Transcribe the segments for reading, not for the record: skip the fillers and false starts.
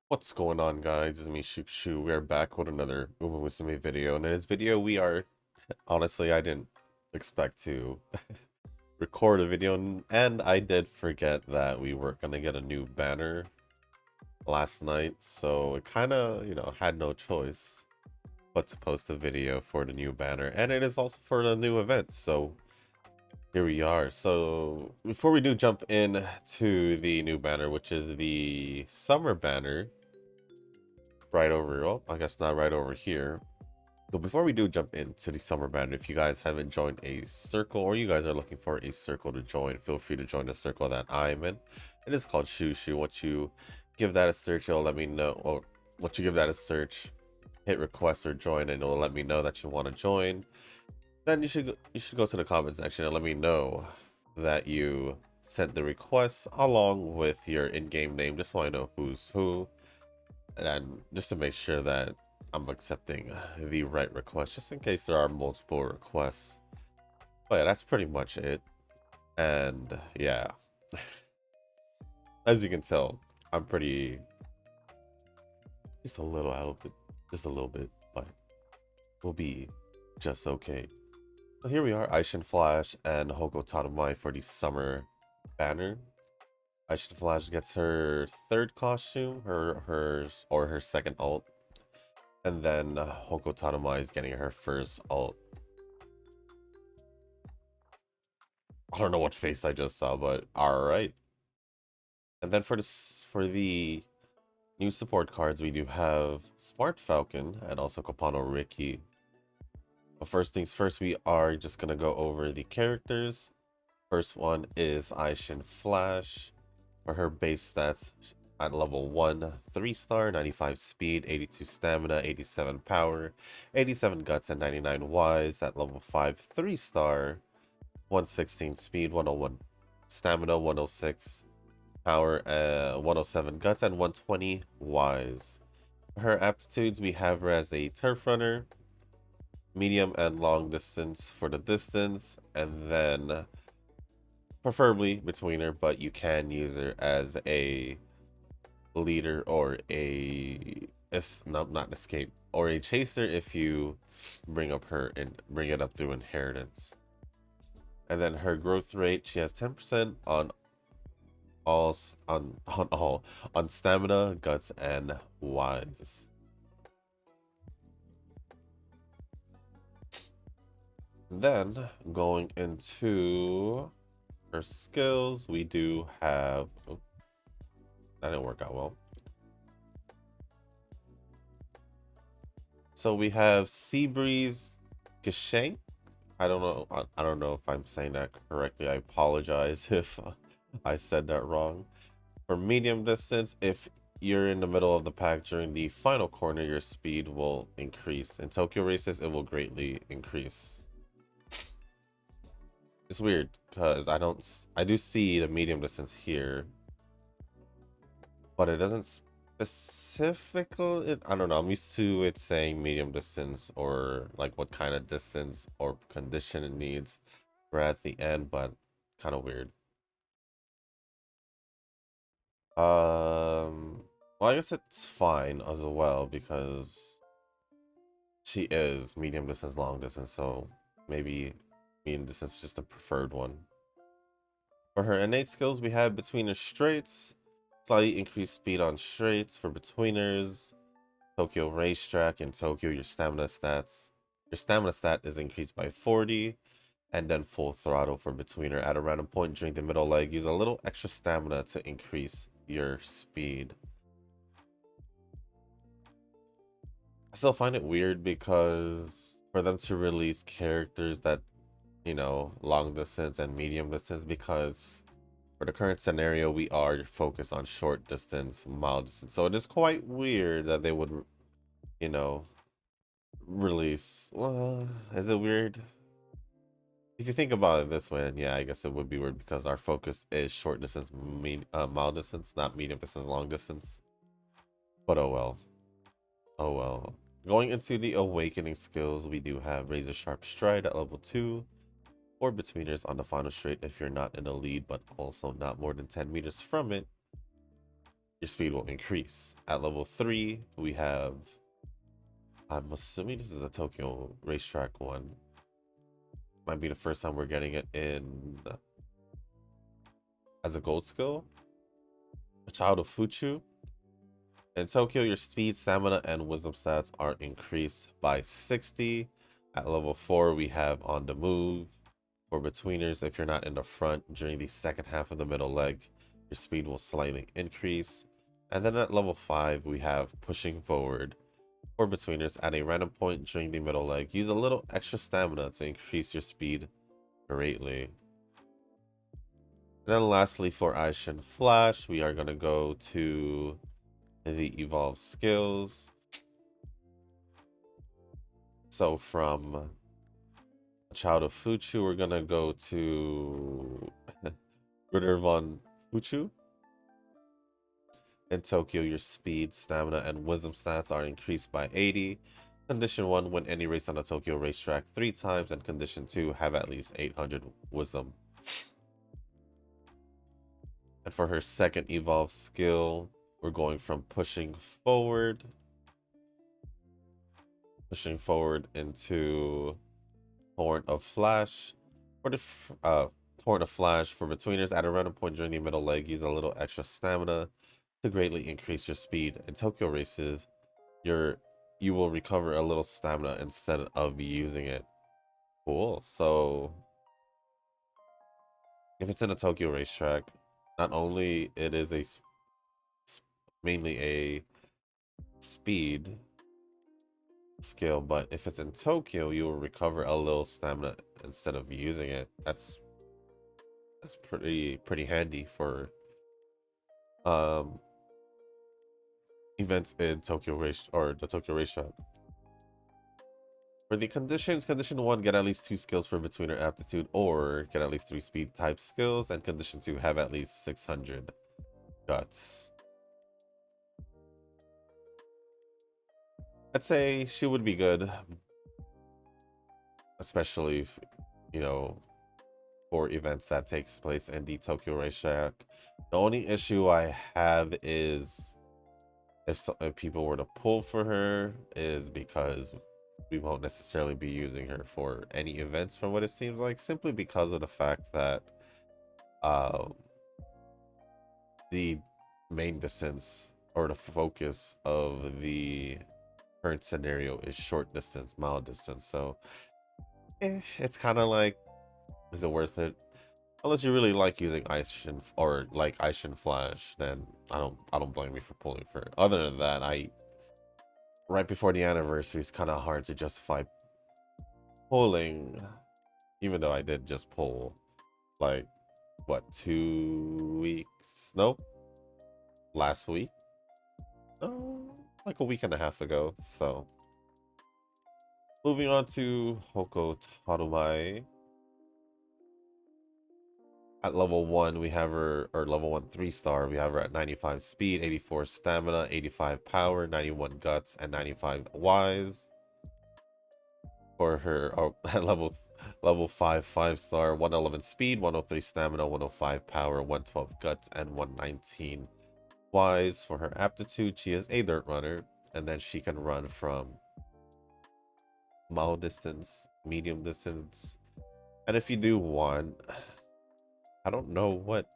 What's going on, guys? It's me, Shu. We are back with another Musume video. And in this video, we are honestly, I didn't expect to record a video, and I did forget that we were gonna get a new banner last night, so it kind of, had no choice but to post a video for the new banner, and it is also for the new event. So here we are. So before we do jump in to the new banner, which is the summer banner. Right over, well, I guess not right over here. But before we do jump into the summer banner, if you guys haven't joined a circle or you guys are looking for a circle to join, feel free to join the circle that I'm in. It is called Shu. Once you give that a search, it'll let me know, or once you give that a search, hit request or join, and it'll let me know that you want to join. Then you should go to the comment section and let me know that you sent the request along with your in-game name, just so I know who's who. And just to make sure that I'm accepting the right request, just in case there are multiple requests. But yeah, that's pretty much it. And yeah, as you can tell, I'm pretty, just a little out of it, just a little bit, but we'll be just okay. So here we are, Aishin Flash and Hoko Tatomai for the summer banner. Aishin Flash gets her third costume, her second ult, and then Hoko Tatomai is getting her first ult. I don't know what face I just saw, but all right. And then for the new support cards, we do have Smart Falcon and also Kopano Riki. But first things first, we are just gonna go over the characters. First one is Aishin Flash. For her base stats, at level 1, 3-star, 95 speed, 82 stamina, 87 power, 87 guts, and 99 wise. At level 5, 3-star, 116 speed, 101 stamina, 106 power, 107 guts, and 120 wise. For her aptitudes, we have her as a turf runner, medium and long distance for the distance, and then preferably betweener, but you can use her as a leader or not escape, or a chaser if you bring it up through inheritance. And then her growth rate, she has 10% on stamina, guts, and wise. Then going into her skills, we do have, oh, that didn't work out well. So we have Sea Breeze Geshank. I don't know if I'm saying that correctly. I apologize if I said that wrong. For medium distance, if you're in the middle of the pack during the final corner, your speed will increase. In Tokyo races, it will greatly increase. It's weird because I do see the medium distance here, but it doesn't specifically, I don't know, I'm used to it saying medium distance or like what kind of distance or condition it needs right at the end, but kind of weird. Well, I guess it's fine as well because she is medium distance, long distance, so maybe medium distance is just the preferred one. For her innate skills, we have betweener straights, slightly increased speed on straights for betweeners, Tokyo racetrack, and Tokyo your stamina stats. Your stamina stat is increased by 40, and then full throttle for betweener. At a random point during the middle leg, use a little extra stamina to increase your speed. I still find it weird because for them to release characters that, long distance and medium distance, because for the current scenario, we are focused on short distance, mild distance. So it is quite weird that they would, release. Well, is it weird? If you think about it this way, yeah, I guess it would be weird because our focus is short distance, mild distance, not medium distance, long distance. But oh well. Oh well. Going into the awakening skills, we do have Razor Sharp Stride at level 2, or Betweeners on the final straight if you're not in the lead, but also not more than 10 meters from it. Your speed will increase. At level 3, we have, I'm assuming this is a Tokyo racetrack one. Might be the first time we're getting it in as a gold skill. A Child of Fuchu. In Tokyo, your speed, stamina, and wisdom stats are increased by 60. At level 4, we have On the Move. For Betweeners, if you're not in the front during the second half of the middle leg, your speed will slightly increase. And then at level 5, we have Pushing Forward. For Betweeners, at a random point during the middle leg, use a little extra stamina to increase your speed greatly. And then lastly, for Aishin Flash, we are going to go to the evolve skills. So from Child of Fuchu, we're gonna go to Ritter von Fuchu. In Tokyo, your speed, stamina, and wisdom stats are increased by 80. Condition 1, win any race on the Tokyo racetrack 3 times, and Condition 2, have at least 800 wisdom. And for her second evolve skill, we're going from pushing forward into Torrent of Flash. For the Torrent of Flash, for Betweeners, at a random point during the middle leg, use a little extra stamina to greatly increase your speed. In Tokyo races, you will recover a little stamina instead of using it. Cool. So if it's in a Tokyo racetrack, not only it is mainly a speed skill, but if it's in Tokyo, you will recover a little stamina instead of using it. That's pretty handy for events in Tokyo race or the Tokyo racetrack. For the conditions, condition 1, get at least 2 skills for Betweener aptitude, or get at least 3 speed type skills, and condition 2, have at least 600 guts. I'd say she would be good, especially if, you know, for events that takes place in the Tokyo racetrack. The only issue I have is if people were to pull for her, is because we won't necessarily be using her for any events from what it seems like, simply because of the fact that the main distance or the focus of the current scenario is short distance, mile distance. So it's kind of like, is it worth it? Unless you really like using Aishin or like Aishin Flash, then I don't blame you for pulling for it. Other than that, right before the anniversary, it's kind of hard to justify pulling, even though I did just pull like what, 2 weeks? Nope, last week. No, like a week and a half ago. So moving on to Hoko Tarumai. At level 1, we have her, or level 1 3-star, we have her at 95 speed, 84 stamina, 85 power, 91 guts, and 95 wise. For her at level 5 5-star, 111 speed, 103 stamina, 105 power, 112 guts, and 119 wise. For her aptitude, she is a dirt runner, and then she can run from mile distance, medium distance, and if you do want, I don't know what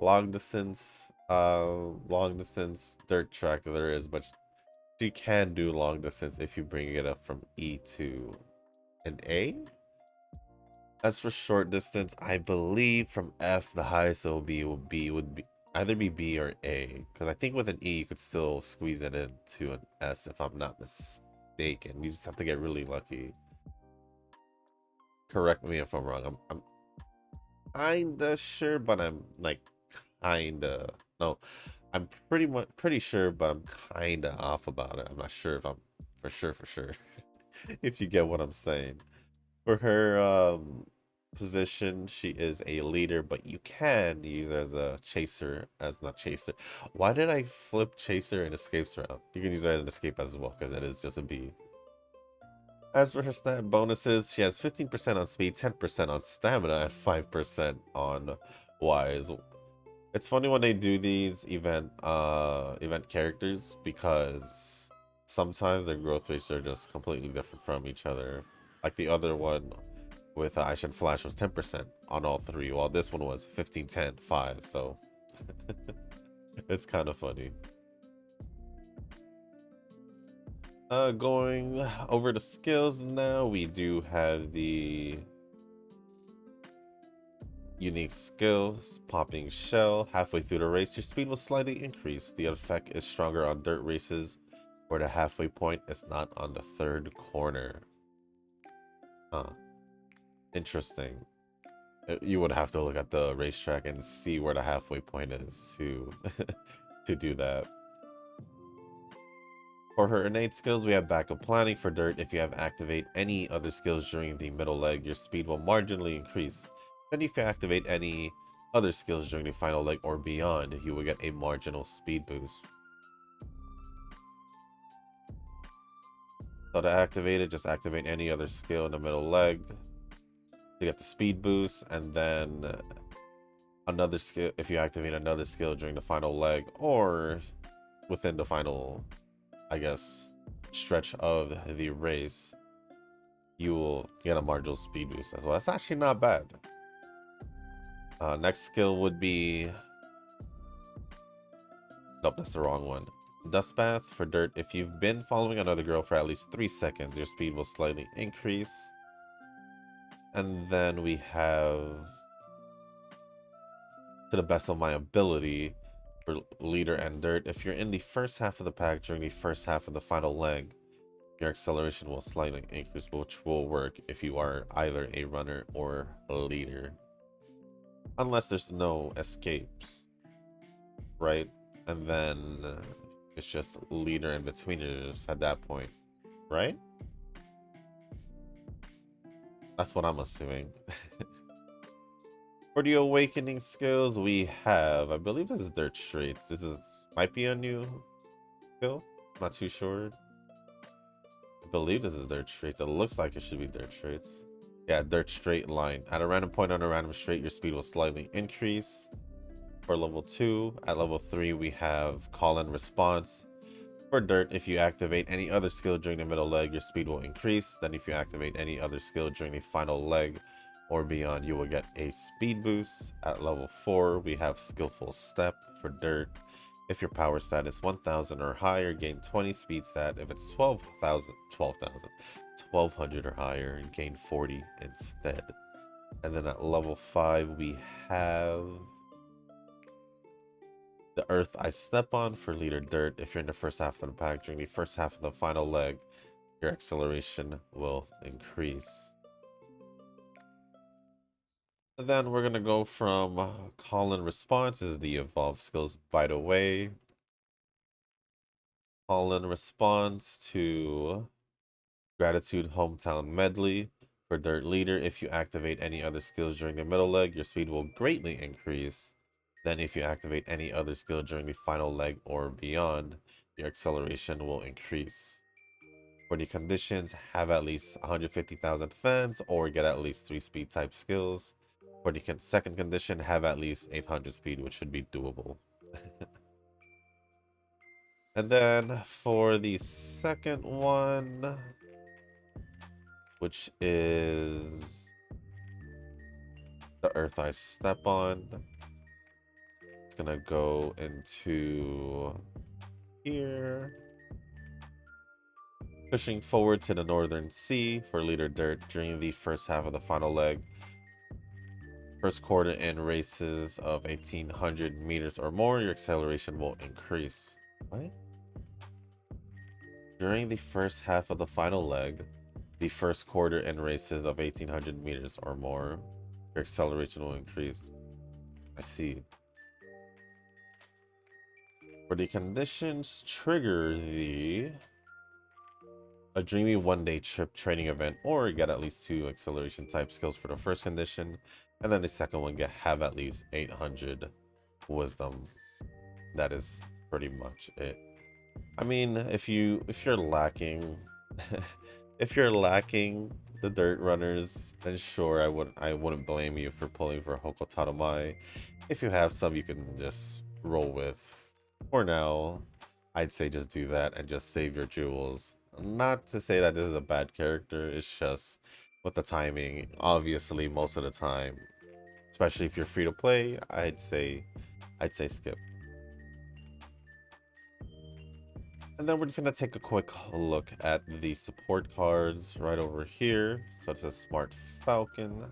long distance dirt track there is, but she can do long distance if you bring it up from E to an A. As for short distance, I believe from F the highest it will be would be either be B or A, because I think with an E you could still squeeze it into an S if I'm not mistaken. You just have to get really lucky. Correct me if I'm wrong. I'm kinda sure, but I'm like kinda, no, I'm pretty sure, but I'm kinda off about it. I'm not sure if I'm for sure if you get what I'm saying. For her position, she is a leader, but you can use her as a chaser, as not chaser. Why did I flip chaser and escapes around? You can use her as an escape as well, because it is just a B. As for her stat bonuses, she has 15% on speed, 10% on stamina, and 5% on wise. It's funny when they do these event characters because sometimes their growth rates are just completely different from each other. Like the other one with Ice and Flash was 10% on all three, while this one was 15, 10, 5. So it's kind of funny. Going over the skills now, we do have the unique skills, popping shell. Halfway through the race, your speed will slightly increase. The effect is stronger on dirt races where the halfway point is not on the third corner. Huh. Interesting. You would have to look at the racetrack and see where the halfway point is to to do that. For her innate skills, we have backup planning for dirt. If you have activate any other skills during the middle leg, your speed will marginally increase. Then if you activate any other skills during the final leg or beyond, you will get a marginal speed boost. So to activate it, just activate any other skill in the middle leg to get the speed boost, and then another skill if you activate another skill during the final leg or within the final, I guess, stretch of the race, you will get a marginal speed boost as well. That's actually not bad. Next skill would be... Nope, that's the wrong one. Dust Bath for dirt. If you've been following another girl for at least 3 seconds, your speed will slightly increase. And then we have to the best of my ability for leader and dirt. If you're in the first half of the pack during the first half of the final leg, your acceleration will slightly increase, which will work if you are either a runner or a leader. Unless there's no escapes, right? And then it's just leader and betweeners at that point, right? That's what I'm assuming. For the awakening skills, we have, I believe this is dirt traits. This might be a new skill. I'm not too sure. I believe this is dirt traits. It looks like it should be dirt traits. Yeah, dirt straight line. At a random point on a random straight, your speed will slightly increase. For level 2, at level 3, we have call and response. For dirt, if you activate any other skill during the middle leg, your speed will increase. Then if you activate any other skill during the final leg or beyond, you will get a speed boost. At level 4, we have skillful step for dirt. If your power stat is 1000 or higher, gain 20 speed stat. If it's 1200 or higher, and gain 40 instead. And then at level 5, we have the earth I step on for leader dirt. If you're in the first half of the pack during the first half of the final leg, your acceleration will increase. And then we're gonna go from call and response. This is the evolved skills, by the way. Call and response to gratitude hometown medley for dirt leader. If you activate any other skills during the middle leg, your speed will greatly increase. Then if you activate any other skill during the final leg or beyond, your acceleration will increase. For the conditions, have at least 150,000 fans or get at least 3 speed type skills. For the second condition, have at least 800 speed, which should be doable. And then for the second one, which is the earth I step on, it's gonna go into here. Pushing forward to the northern sea for leader dirt during the first half of the final leg. First quarter in races of 1800 meters or more, your acceleration will increase. What? During the first half of the final leg, the first quarter in races of 1800 meters or more, your acceleration will increase. I see. For the conditions, trigger a dreamy one-day trip training event or get at least 2 acceleration type skills for the first condition, and then the second one have at least 800 wisdom. That is pretty much it. I mean, if you're lacking If you're lacking the dirt runners, then sure, I wouldn't blame you for pulling for Hokotatomai. If you have some, you can just roll with. For now, I'd say just do that and just save your jewels. Not to say that this is a bad character, it's just with the timing, obviously most of the time, especially if you're free to play, I'd say skip. And then we're just gonna take a quick look at the support cards right over here. So it's a Smart Falcon.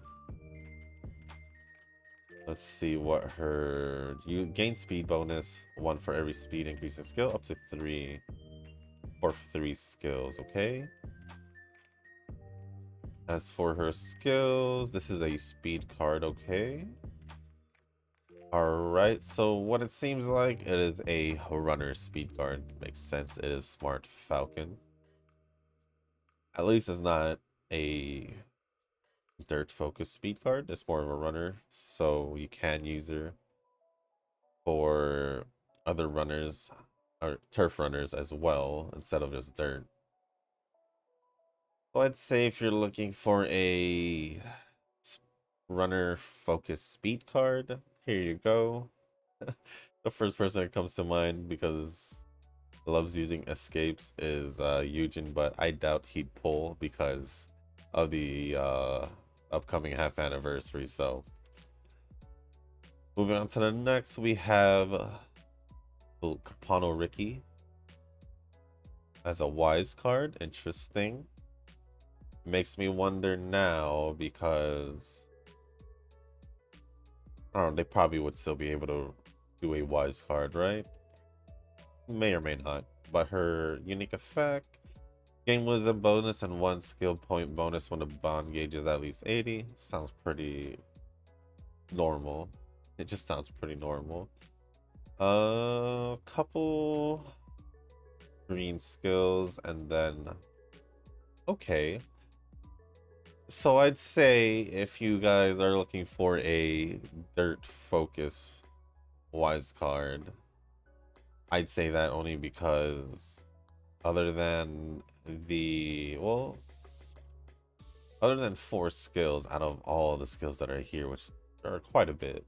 Let's see what you gain speed bonus, 1 for every speed increase in skill, up to 3 or 3 skills, okay? As for her skills, this is a speed card, okay? Alright, so what it seems like, it is a runner speed card. Makes sense, it is Smart Falcon. At least it's not a dirt focused speed card. It's more of a runner, so you can use her for other runners or turf runners as well instead of just dirt. So I'd say if you're looking for a runner focused speed card, here you go. The first person that comes to mind because loves using escapes is Eugen, but I doubt he'd pull because of the upcoming half anniversary. So moving on to the next, we have Kapano Ricky as a wise card. Interesting. Makes me wonder now because I don't know, they probably would still be able to do a wise card, right? May or may not. But her unique effect, gain wisdom bonus and 1 skill point bonus when the bond gauge is at least 80. Sounds pretty normal. It just sounds pretty normal. Couple green skills and then okay. So I'd say if you guys are looking for a dirt focus wise card, I'd say that only because other than other than 4 skills out of all the skills that are here, which are quite a bit,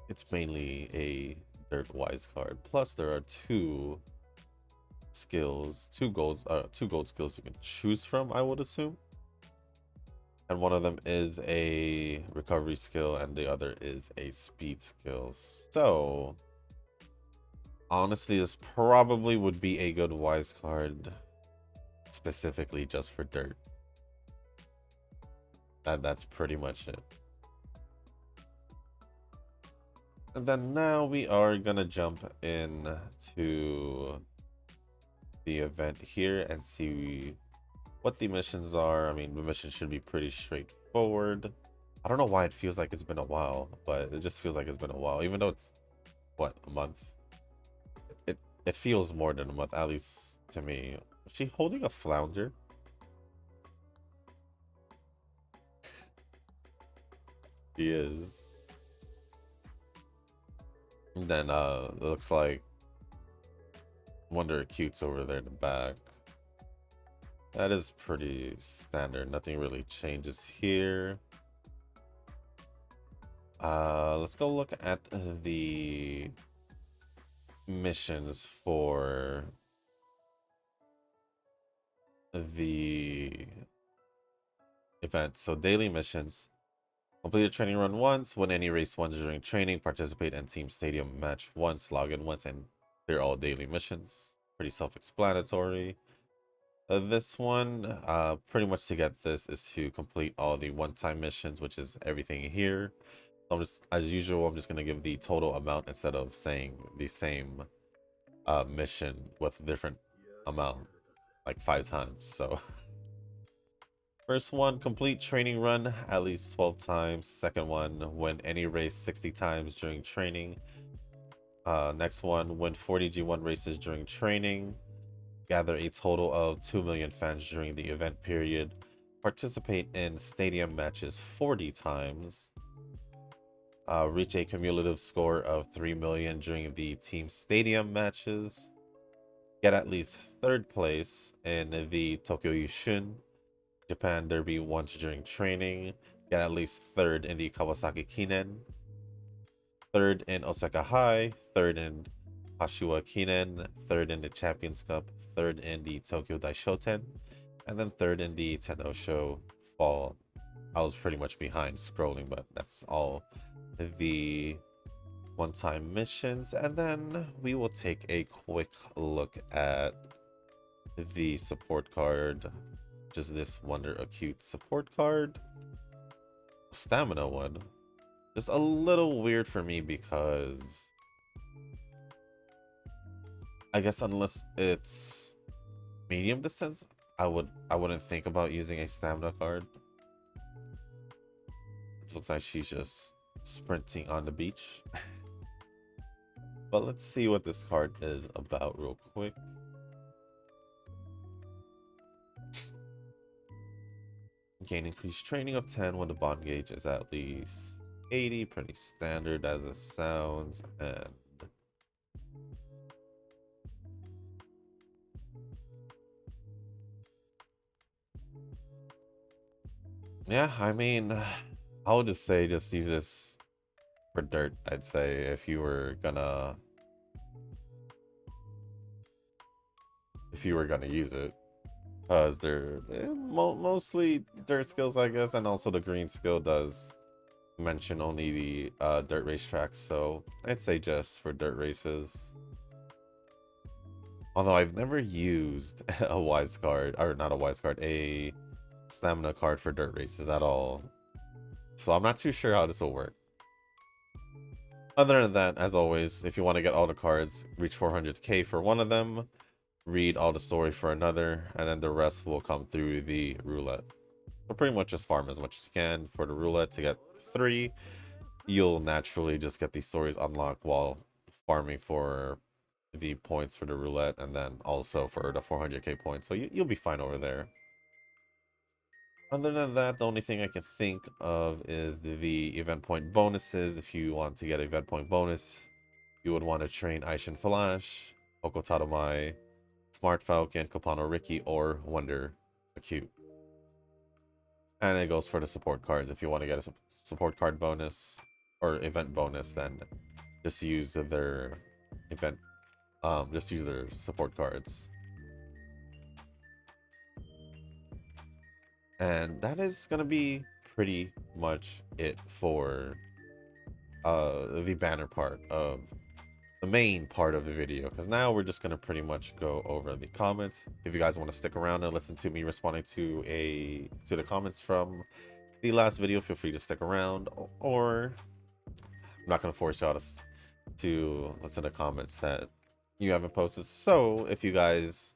it's mainly a dirt wise card. Plus there are 2 skills, 2 gold skills you can choose from, I would assume. And one of them is a recovery skill and the other is a speed skill. So honestly, this probably would be a good wise card specifically just for dirt. That's pretty much it. And then now we are gonna jump in to the event here and see what the missions are. I mean, the missions should be pretty straightforward. I don't know why it feels like it's been a while, but it just feels like it's been a while, even though it's what, a month. It feels more than a month, at least to me. Is she holding a flounder? She is. And then it looks like Wonder Acute's over there in the back. That is pretty standard. Nothing really changes here. Let's go look at the missions for the event. So daily missions. Complete a training run once, win any race once during training, participate in team stadium match once, log in once, and they're all daily missions. Pretty self-explanatory. This one, pretty much to get this is to complete all the one-time missions, which is everything here. I'm just, as usual, I'm just gonna give the total amount instead of saying the same mission with a different amount, like 5 times. So first one, complete training run at least 12 times. Second one, win any race 60 times during training. Next one, win 40 G1 races during training. Gather a total of 2 million fans during the event period. Participate in stadium matches 40 times. Reach a cumulative score of 3 million during the team stadium matches. get at least third place in the Tokyo Yushun Japan Derby once during training, get at least third in the Kawasaki Kinen, third in Osaka High, third in Kashiwa Kinen, third in the Champions Cup, third in the Tokyo Daishoten, and then third in the Tenno Show Fall. I was pretty much behind scrolling, but that's all the one-time missions. And then we will take a quick look at the support card. Just this Wonder Acute support card. Stamina one. Just a little weird for me because I guess unless it's medium distance, I wouldn't think about using a stamina card. It looks like she's just sprinting on the beach. But let's see what this card is about real quick. Gain increased training of 10 when the bond gauge is at least 80. Pretty standard as it sounds. And yeah, I mean, I would just say just use this for dirt, I'd say, if you were gonna use it. Because they're mostly dirt skills, I guess, and also the green skill does mention only the dirt racetracks, so I'd say just for dirt races. Although I've never used a wise card, or not a wise card, a stamina card for dirt races at all. So I'm not too sure how this will work. Other than that, as always, if you want to get all the cards, reach 400k for one of them, read all the story for another, and then the rest will come through the roulette. So pretty much just farm as much as you can for the roulette to get 3. You'll naturally just get these stories unlocked while farming for the points for the roulette, and then also for the 400k points. So you'll be fine over there. Other than that, the only thing I can think of is the event point bonuses. If you want to get event point bonus, you would want to train Aishin Flash, Hokotaromai, Smart Falcon, Kopano Ricky, or Wonder Acute. And it goes for the support cards. If you want to get a support card bonus or event bonus, then just use their event, just use their support cards. And that is gonna be pretty much it for the banner part of the main part of the video, because now we're just gonna pretty much go over the comments. If you guys want to stick around and listen to me responding to the comments from the last video, feel free to stick around, or I'm not gonna force y'all to listen to comments that you haven't posted. So if you guys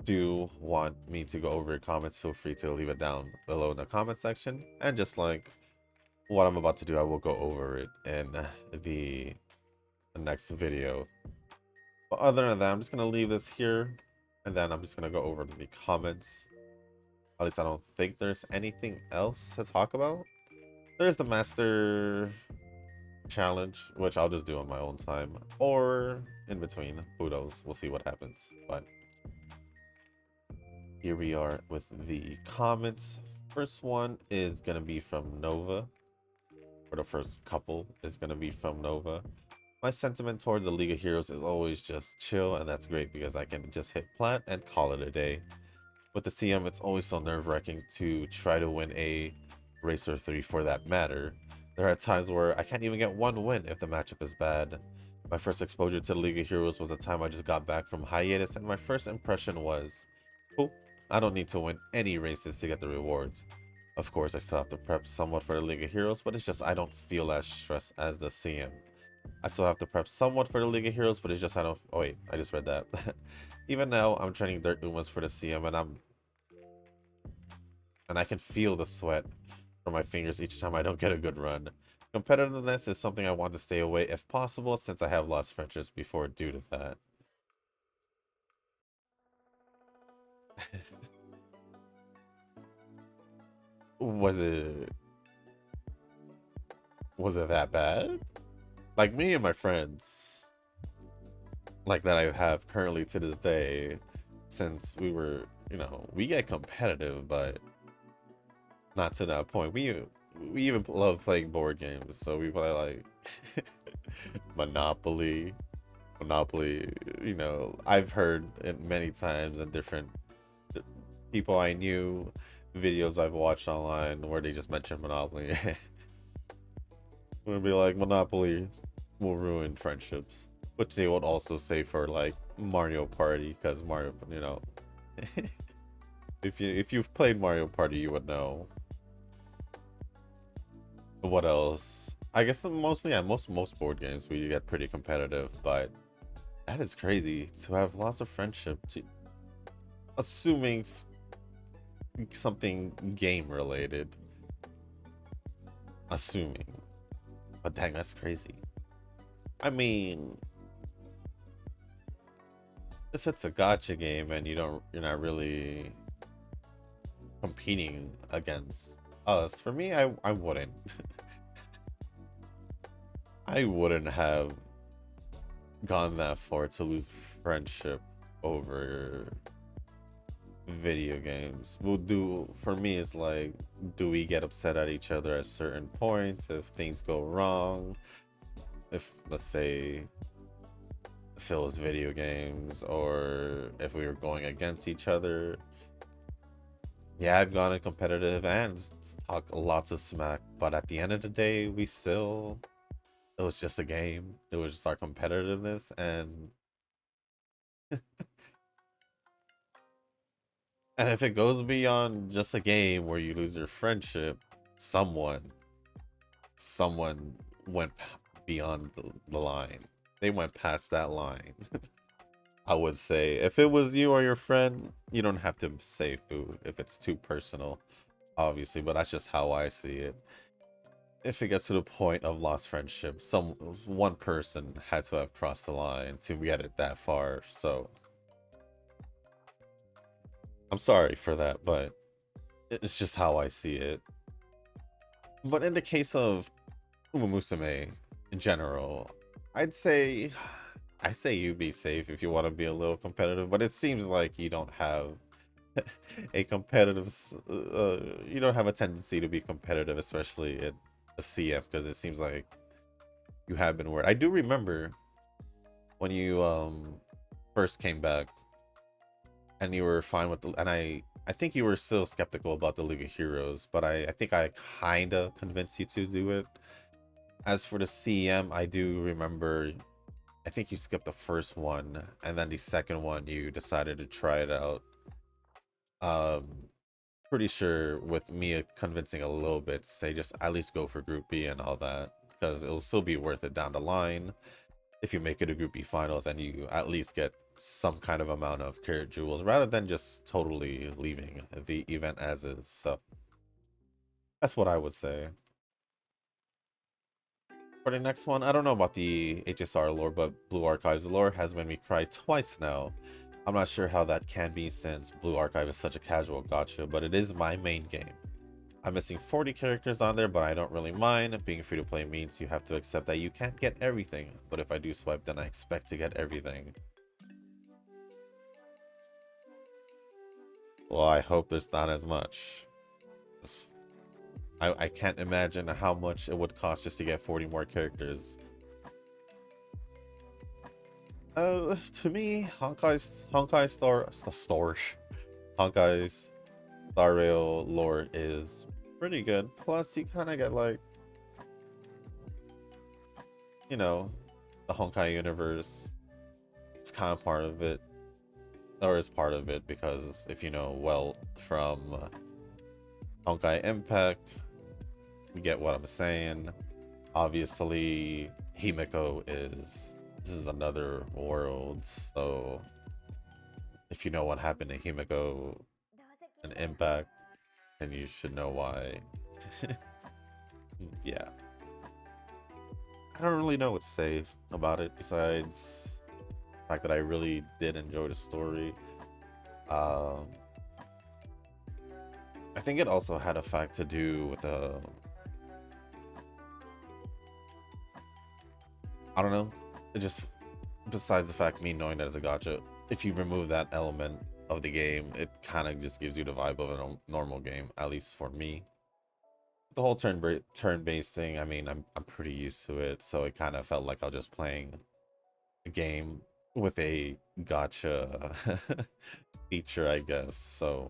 do want me to go over your comments, feel free to leave it down below in the comment section, and just like what I'm about to do, I will go over it in the next video. But other than that, I'm just gonna leave this here, and then I'm just gonna go over to the comments. At least I don't think there's anything else to talk about. There's the master challenge, which I'll just do on my own time, or in between, who knows, we'll see what happens. But here we are with the comments. First one is gonna be from Nova, or the first couple is gonna be from Nova. My sentiment towards the League of Heroes is always just chill, and that's great because I can just hit plat and call it a day. With the CM, it's always so nerve-wracking to try to win a race or 3 for that matter. There are times where I can't even get one win if the matchup is bad. My first exposure to the League of Heroes was the time I just got back from hiatus, and my first impression was, cool, I don't need to win any races to get the rewards. Of course, I still have to prep somewhat for the League of Heroes, but it's just I don't feel as stressed as the CM. I still have to prep somewhat for the League of Heroes, but it's just I don't... Oh wait, I just read that. Even now, I'm training Dirt Umas for the CM, and I can feel the sweat from my fingers each time I don't get a good run. Competitiveness is something I want to stay away if possible, since I have lost friendships before due to that. Was it that bad? Like, me and my friends, like that I have currently to this day, since we were, we get competitive, but not to that point. We even love playing board games, so we play like Monopoly. Monopoly, I've heard it many times in different people I knew, videos I've watched online where they just mention Monopoly. Would be like Monopoly will ruin friendships, which they would also say for like Mario Party, because Mario, if you've played Mario Party, you would know. What else? I guess mostly, yeah, most board games we get pretty competitive, but that is crazy to have lots of friendship. Assuming something game related. Assuming. But dang, that's crazy. I mean, if it's a gacha game and you're not really competing against us, for me, I wouldn't. I wouldn't have gone that far to lose friendship over video games. For me, it's like, do we get upset at each other at certain points if things go wrong? If, let's say, if it was video games, or if we were going against each other. Yeah, I've gone in competitive and talk lots of smack, but at the end of the day, it was just a game. It was just our competitiveness, and if it goes beyond just a game where you lose your friendship, someone went beyond the line. They went past that line. I would say if it was you or your friend, you don't have to say who if it's too personal, obviously, but that's just how I see it. If it gets to the point of lost friendship, one person had to have crossed the line to get it that far. So I'm sorry for that, but it's just how I see it. But in the case of Musume in general, I say you be safe if you want to be a little competitive, but it seems like you don't have a you don't have a tendency to be competitive, especially in a CM, because it seems like you have been worried. I do remember when you first came back and you were fine with and I think you were still skeptical about the League of Heroes, but I think I kind of convinced you to do it. As for the CM, I do remember, I think you skipped the first one, and then the second one you decided to try it out. Pretty sure with me convincing a little bit to say just at least go for Group B and all that, because it'll still be worth it down the line if you make it a Group B finals and you at least get some kind of amount of carrot jewels rather than just totally leaving the event as is. So that's what I would say. For the next one, I don't know about the HSR lore, but Blue Archives lore has made me cry twice now. I'm not sure how that can be since Blue Archive is such a casual gacha, but it is my main game. I'm missing 40 characters on there, but I don't really mind. Being free to play means you have to accept that you can't get everything, but if I do swipe, then I expect to get everything. Well, I hope there's not as much. I can't imagine how much it would cost just to get 40 more characters. To me, Honkai's Star Rail lore is pretty good. Plus, you kind of get like, the Honkai universe. It's kind of part of it, or is part of it, because if you know Welt from Honkai Impact, you get what I'm saying. Obviously, Himeko this is another world, so if you know what happened to Himeko and Impact, then you should know why. Yeah. I don't really know what to say about it besides the fact that I really did enjoy the story. I think it also had a fact to do with I don't know, it just besides the fact me knowing that it's a gacha, if you remove that element of the game, it kind of just gives you the vibe of a normal game, at least for me. The whole turn-based thing, I mean, I'm pretty used to it, so it kind of felt like I was just playing a game with a gacha feature, I guess. So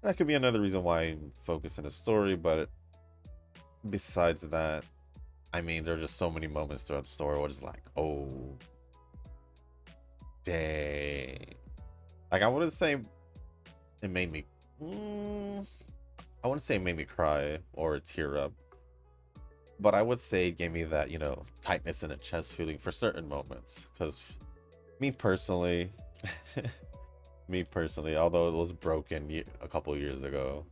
that could be another reason why I'm focusing the story, but besides that, I mean, there are just so many moments throughout the story where it's like, oh, dang. Like, I wouldn't say it made me... I wouldn't say it made me cry or tear up, but I would say it gave me that, you know, tightness in the chest feeling for certain moments. Because me personally, although it was broken a couple years ago,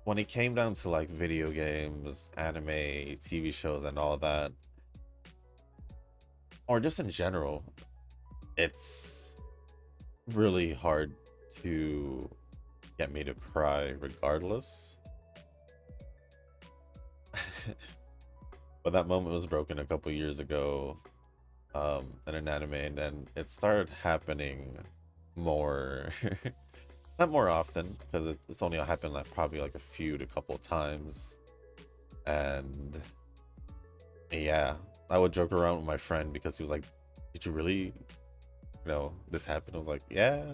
when it came down to like video games, anime, TV shows, and all that, or just in general, it's really hard to get me to cry regardless. But that moment was broken a couple years ago in an anime, and then it started happening more not more often, because it's only happened like probably like a couple times. And yeah, I would joke around with my friend because he was like, did you really, you know, this happened? I was like, yeah.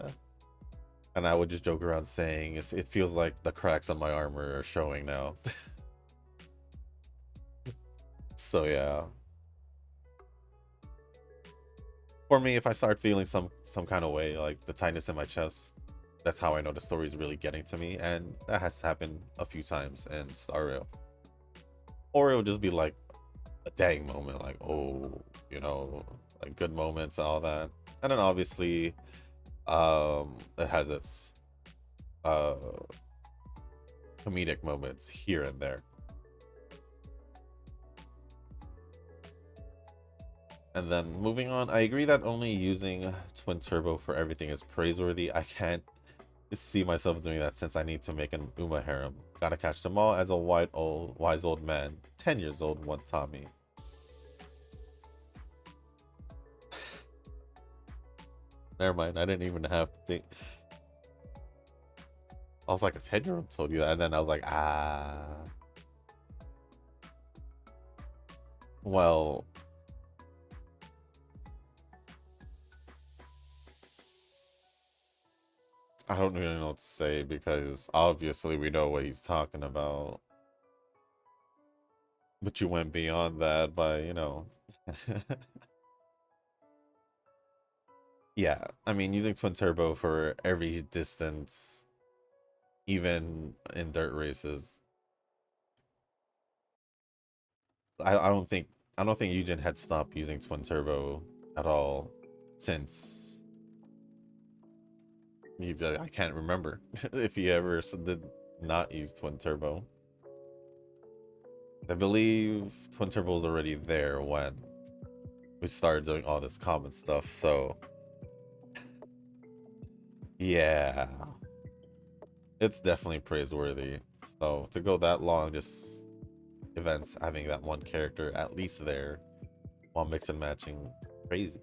And I would just joke around saying it feels like the cracks on my armor are showing now. So yeah, for me, if I start feeling some kind of way, like the tightness in my chest, that's how I know the story is really getting to me, and that has happened a few times in Star Rail. Or it'll just be like a dang moment, like, oh, you know, like good moments, all that. And then obviously, it has its comedic moments here and there. And then moving on, I agree that only using Twin Turbo for everything is praiseworthy. I can't see myself doing that since I need to make an Uma harem. Gotta catch them all as a wise old man, 10 years old, one Tommy. Never mind, I didn't even have to think. I was like, a 10-year-old told you that, and then I was like, ah. Well, I don't really know what to say because obviously we know what he's talking about. But you went beyond that by, you know. Yeah, I mean, using Twin Turbo for every distance, even in dirt races. I don't think Eugen had stopped using Twin Turbo at all since I can't remember if he ever did not use Twin Turbo. I believe Twin Turbo was already there when we started doing all this common stuff, so yeah, it's definitely praiseworthy. So to go that long, just events having that one character at least there while mix and matching, crazy.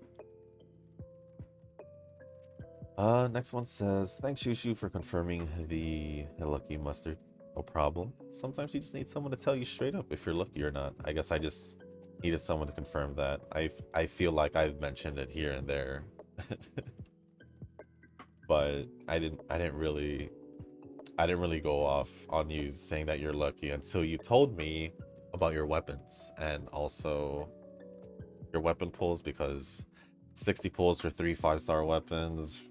Next one says, thanks Shushu for confirming the lucky mustard. No problem. Sometimes you just need someone to tell you straight up if you're lucky or not. I guess I just needed someone to confirm that. I feel like I've mentioned it here and there. But I didn't really go off on you saying that you're lucky until you told me about your weapons and also your weapon pulls, because 60 pulls for 3 5-star weapons,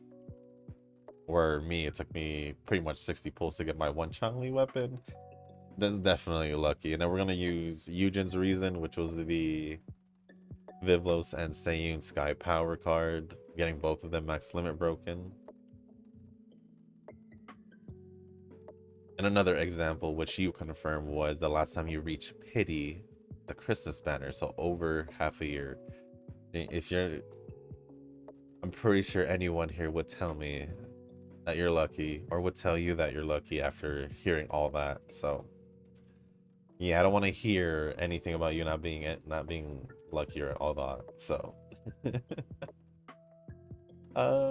where me, it took me pretty much 60 pulls to get my one Changli weapon. That's definitely lucky. And then we're gonna use Eugen's reason, which was the Vivlos and Seiyun Sky Power card, getting both of them max limit broken. And another example, which you confirmed, was the last time you reached Pity, the Christmas banner, so over half a year. If you're, I'm pretty sure anyone here would tell me that you're lucky, or would tell you that you're lucky after hearing all that. So Yeah, I don't want to hear anything about you not being lucky or all that. So,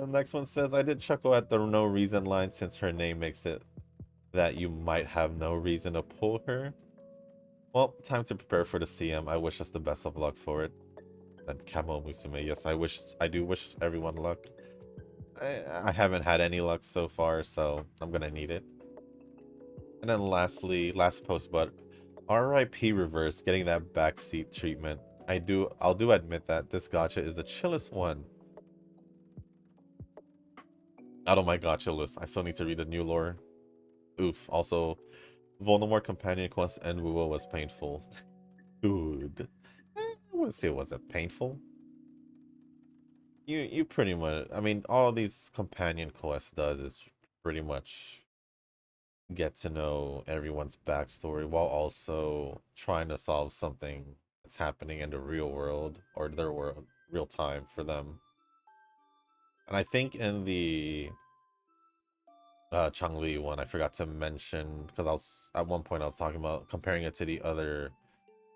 next one says I did chuckle at the no reason line since her name makes it that you might have no reason to pull her. Well, time to prepare for the CM. I wish us the best of luck for it. And Kamo Musume, yes, I do wish everyone luck. I haven't had any luck so far, so I'm gonna need it. And then lastly, last post, but RIP Reverse getting that backseat treatment. I'll do admit that this gacha is the chillest one out of my gacha list. I still need to read the new lore. Oof. Also, Voldemort companion quest and Wuo was painful. Dude. I wouldn't say it wasn't painful. You pretty much, I mean, all these companion quests does is pretty much get to know everyone's backstory while also trying to solve something that's happening in the real world or their world, real time for them. And I think in the Changli one, I forgot to mention because I was at one point I was talking about comparing it to the other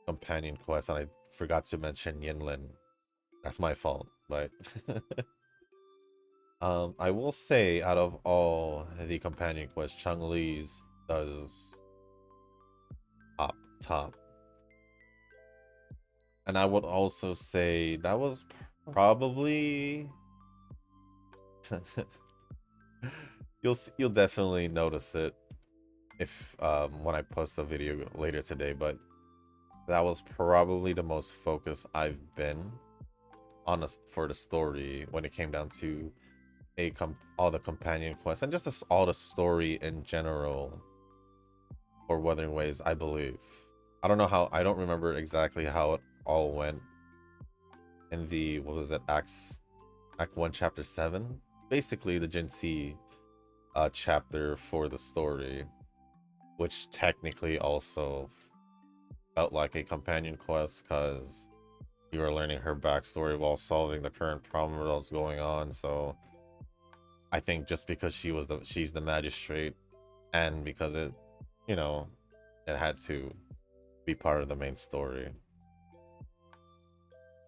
companion quest, and I forgot to mention Yinlin. That's my fault, but I will say out of all the companion quests, Changli's does top. And I would also say that was probably you'll definitely notice it if when I post a video later today, but that was probably the most focused I've been on for the story when it came down to all the companion quests and just all the story in general for Wuthering Waves, I believe. I don't know how, I don't remember exactly how it all went in the, what was it, Act 1, Chapter 7? Basically, the Jinsei chapter for the story, which technically also felt like a companion quest because you were learning her backstory while solving the current problem that was going on. So I think just because she's the magistrate and because it, you know, it had to be part of the main story.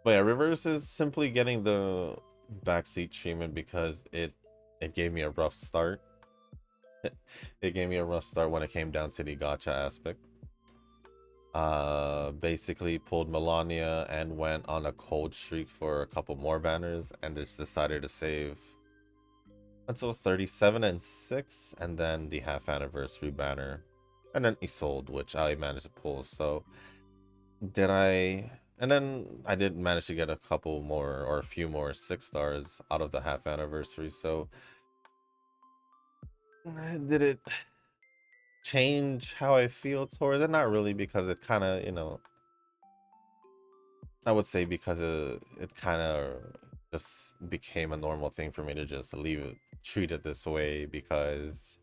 But yeah, Reverse is simply getting the backseat treatment because it gave me a rough start. It gave me a rough start when it came down to the gacha aspect. Basically pulled Melania and went on a cold streak for a couple more banners and just decided to save until 37 and 6 and then the half anniversary banner and then Isolde, which I managed to pull. So and then I did manage to get a couple more or a few more 6 stars out of the half anniversary. So did it change how I feel towards it? Not really, because it kind of, I would say because it kind of just became a normal thing for me to just treat it this way because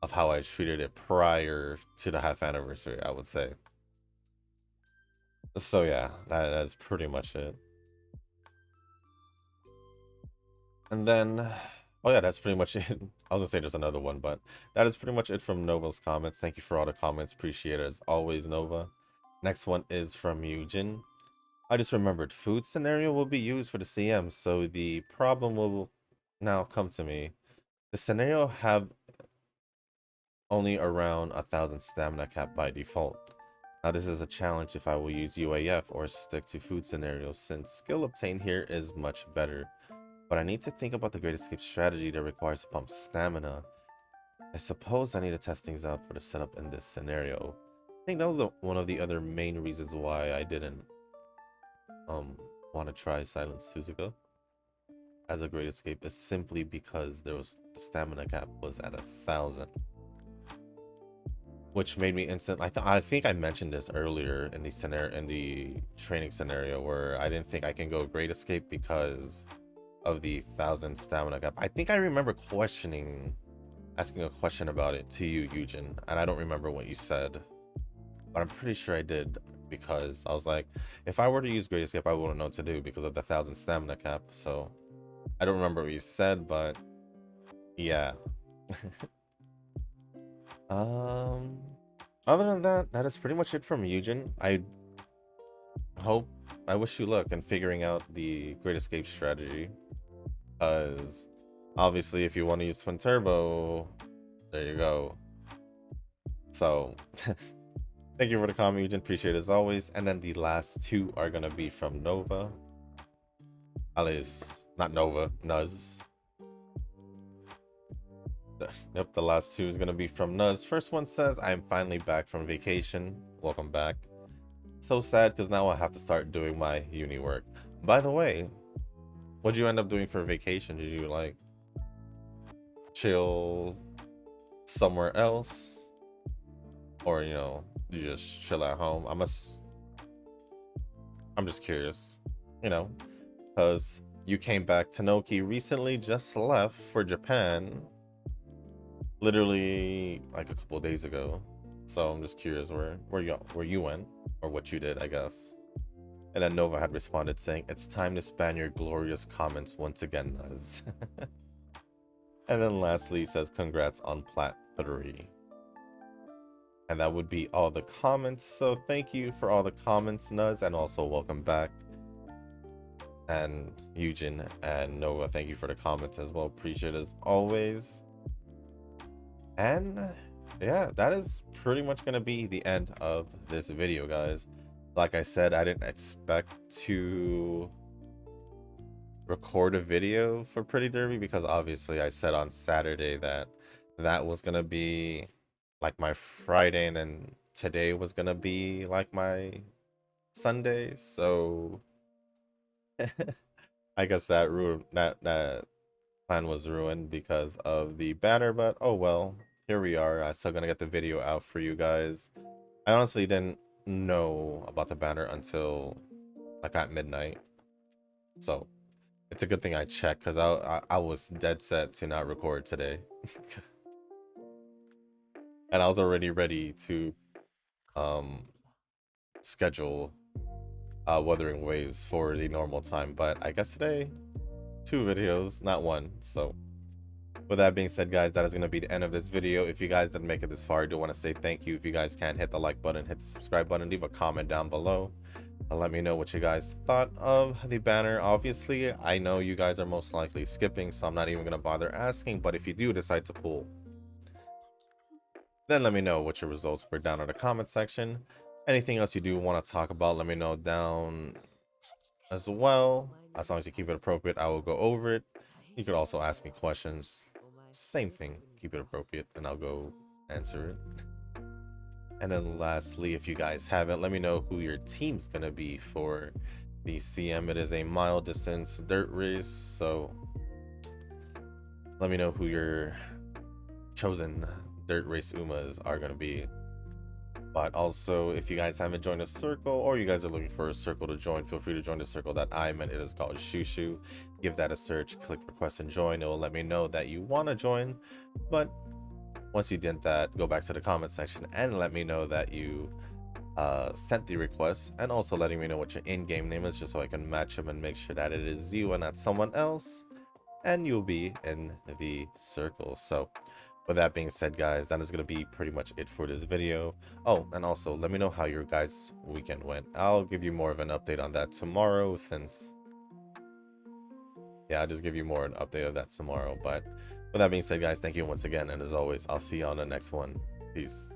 of how I treated it prior to the half anniversary, I would say. So yeah, that's pretty much it. And then, oh yeah, that's pretty much it. I was gonna say there's another one, but that is pretty much it from Nova's comments. Thank you for all the comments. Appreciate it as always, Nova. Next one is from Eugen. I just remembered food scenario will be used for the CM, so the problem will now come to me. The scenario have only around 1,000 stamina cap by default. Now this is a challenge if I will use UAF or stick to food scenarios since skill obtained here is much better. But I need to think about the Great Escape strategy that requires to pump stamina. I suppose I need to test things out for the setup in this scenario. I think that was one of the other main reasons why I didn't want to try Silent Suzuka as a Great Escape is simply because the stamina cap was at 1,000. Which made me instant. I think I mentioned this earlier in the training scenario where I didn't think I can go Great Escape because of the 1,000 stamina gap. I think I remember asking a question about it to you, Eugen, and I don't remember what you said, but I'm pretty sure I did because I was like, if I were to use Great Escape, I wouldn't know what to do because of the 1,000 stamina cap. So I don't remember what you said, but yeah. Other than that, that is pretty much it from Eugen. I wish you luck in figuring out the Great Escape strategy. Because obviously, if you want to use Twin Turbo, there you go. So, thank you for the comment, Eugen. Appreciate it as always. And then the last two are going to be from Nova. Alice, not Nova, Nuz. Yep, the last two is going to be from Nuz. First one says, I'm finally back from vacation. Welcome back. So sad because now I have to start doing my uni work. By the way, what'd you end up doing for vacation? Did you like chill somewhere else? Or, you know, you just chill at home? I'm just curious, you know, because you came back. Tanoki recently just left for Japan. Literally like a couple days ago. So I'm just curious where you went or what you did, I guess. And then Nova had responded saying, it's time to spam your glorious comments once again, Nuz. And then lastly says, congrats on Plat 3. And that would be all the comments. So thank you for all the comments, Nuz, and also welcome back. And Eugen and Nova, thank you for the comments as well. Appreciate it as always. And yeah, that is pretty much going to be the end of this video, guys. Like I said, I didn't expect to record a video for Pretty Derby because obviously I said on Saturday that that was going to be like my Friday, and then today was going to be like my Sunday. So I guess that plan was ruined because of the banner, but oh well, here we are. I'm still gonna get the video out for you guys. I honestly didn't know about the banner until like at midnight, so it's a good thing I checked because I was dead set to not record today. And I was already ready to schedule Wuthering Waves for the normal time, but I guess today 2 videos, not 1. So with that being said, guys, that is going to be the end of this video. If you guys didn't make it this far, I do want to say thank you. If you guys can, hit the like button, hit the subscribe button, leave a comment down below. Let me know what you guys thought of the banner. Obviously, I know you guys are most likely skipping, so I'm not even going to bother asking. But if you do decide to pull, then let me know what your results were down in the comment section. Anything else you do want to talk about, let me know down as well. As long as you keep it appropriate, I will go over it. You could also ask me questions. Same thing, keep it appropriate, and I'll go answer it. And then lastly, if you guys haven't, let me know who your team's gonna be for the CM. It is a mile distance dirt race, so let me know who your chosen dirt race Umas are gonna be. But also, if you guys haven't joined a circle, or you guys are looking for a circle to join, feel free to join the circle that I'm in. It is called Shushu. Give that a search, click request and join. It will let me know that you want to join. But once you did that, go back to the comment section and let me know that you sent the request, and also letting me know what your in-game name is, just so I can match them and make sure that it is you and not someone else, and you'll be in the circle. So with that being said, guys, that is going to be pretty much it for this video. Oh, and also let me know how your guys' weekend went. I'll give you more of an update on that tomorrow, since yeah, I'll just give you more an update of that tomorrow. But with that being said, guys, thank you once again, and as always, I'll see you on the next one. Peace.